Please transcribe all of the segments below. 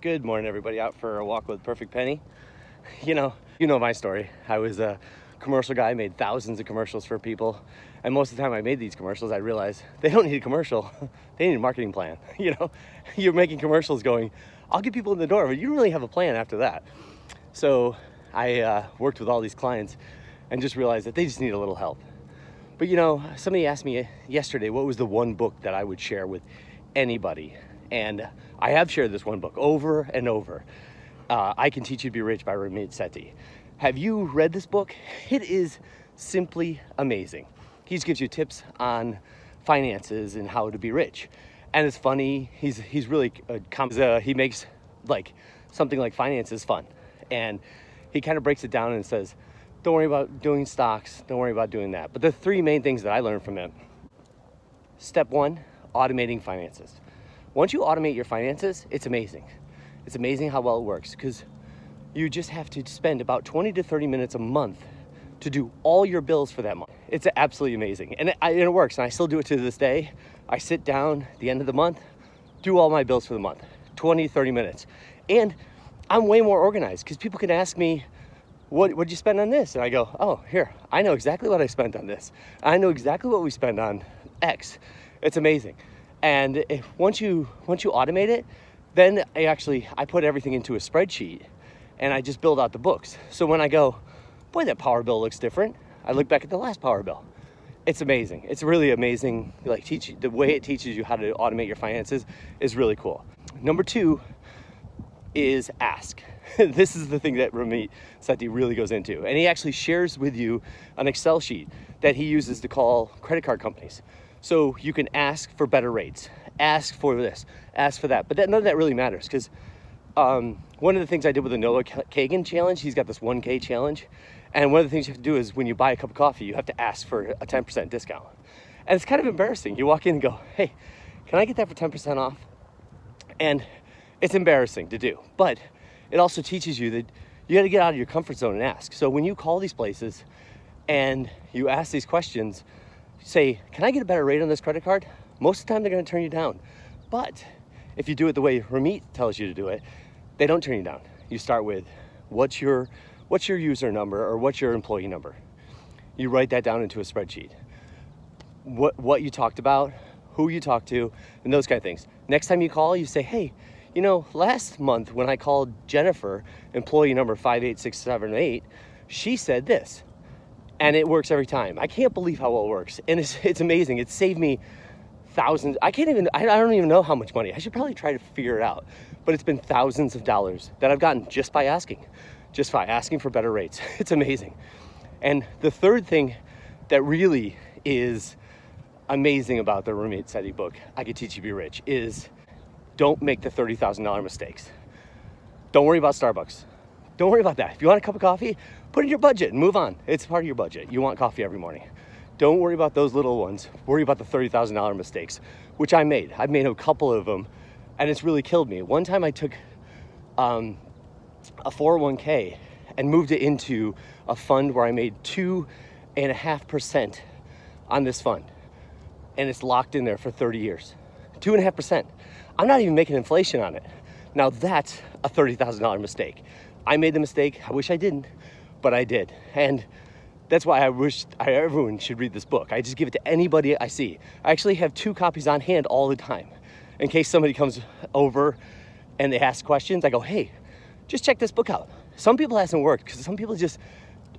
Good morning, everybody. Out for a walk with Perfect Penny. You know my story. I was a commercial guy, made thousands of commercials for people. And most of the time I made these commercials, I realized they don't need a commercial. They need a marketing plan. You're making commercials going, I'll get people in the door, but you don't really have a plan after that. So I worked with all these clients and just realized that they just need a little help. But somebody asked me yesterday, what was the one book that I would share with anybody? And I have shared this one book over and over. I Can Teach You to Be Rich by Ramit Sethi. Have you read this book? It is simply amazing. He just gives you tips on finances and how to be rich. And it's funny, he's really, he makes something like finances fun. And he kind of breaks it down and says, don't worry about doing stocks, don't worry about doing that. But the three main things that I learned from him. Step one, automating finances. Once you automate your finances, it's amazing. It's amazing how well it works because you just have to spend about 20 to 30 minutes a month to do all your bills for that month. It's absolutely amazing. And it works, and I still do it to this day. I sit down at the end of the month, do all my bills for the month, 20, 30 minutes. And I'm way more organized because people can ask me, what'd you spend on this? And I go, oh, here, I know exactly what I spent on this. I know exactly what we spend on X. It's amazing. And once you automate it, then I put everything into a spreadsheet and I just build out the books. So when I go, boy, that power bill looks different, I look back at the last power bill. It's amazing. It's really amazing. The way it teaches you how to automate your finances is really cool. Number two is ask. This is the thing that Ramit Sethi really goes into. And he actually shares with you an Excel sheet that he uses to call credit card companies. So you can ask for better rates, ask for this, ask for that. But none of that really matters because one of the things I did with the Noah Kagan challenge, he's got this 1K challenge. And one of the things you have to do is when you buy a cup of coffee, you have to ask for a 10% discount. And it's kind of embarrassing. You walk in and go, hey, can I get that for 10% off? And it's embarrassing to do. But it also teaches you that you got to get out of your comfort zone and ask. So when you call these places and you ask these questions, say, can I get a better rate on this credit card? Most of the time they're going to turn you down. But if you do it the way Ramit tells you to do it, they don't turn you down. You start with what's your user number or what's your employee number? You write that down into a spreadsheet. What you talked about, who you talked to, and those kind of things. Next time you call, you say, hey, last month when I called Jennifer, employee number 58678, she said this. And it works every time. I can't believe how well it works. And it's amazing. It's saved me thousands. I don't even know how much money. I should probably try to figure it out. But it's been thousands of dollars that I've gotten just by asking for better rates. It's amazing. And the third thing that really is amazing about the Ramit Sethi book, I Can Teach You to Be Rich, is don't make the $30,000 mistakes. Don't worry about Starbucks. Don't worry about that. If you want a cup of coffee, put it in your budget and move on. It's part of your budget. You want coffee every morning. Don't worry about those little ones. Worry about the $30,000 mistakes, which I made. I've made a couple of them, and it's really killed me. One time I took a 401k and moved it into a fund where I made 2.5% on this fund, and it's locked in there for 30 years. 2.5%. I'm not even making inflation on it. Now that's a $30,000 mistake. I made the mistake. I wish I didn't, but I did. And that's why I wish everyone should read this book. I just give it to anybody I see. I actually have 2 copies on hand all the time. In case somebody comes over and they ask questions, I go, hey, just check this book out. Some people it hasn't worked because some people just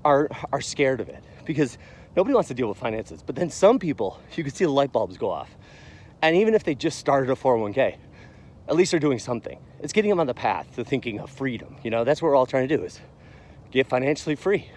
are scared of it because nobody wants to deal with finances. But then some people, you can see the light bulbs go off. And even if they just started a 401k, at least they're doing something. It's getting them on the path to thinking of freedom. That's what we're all trying to do, is get financially free.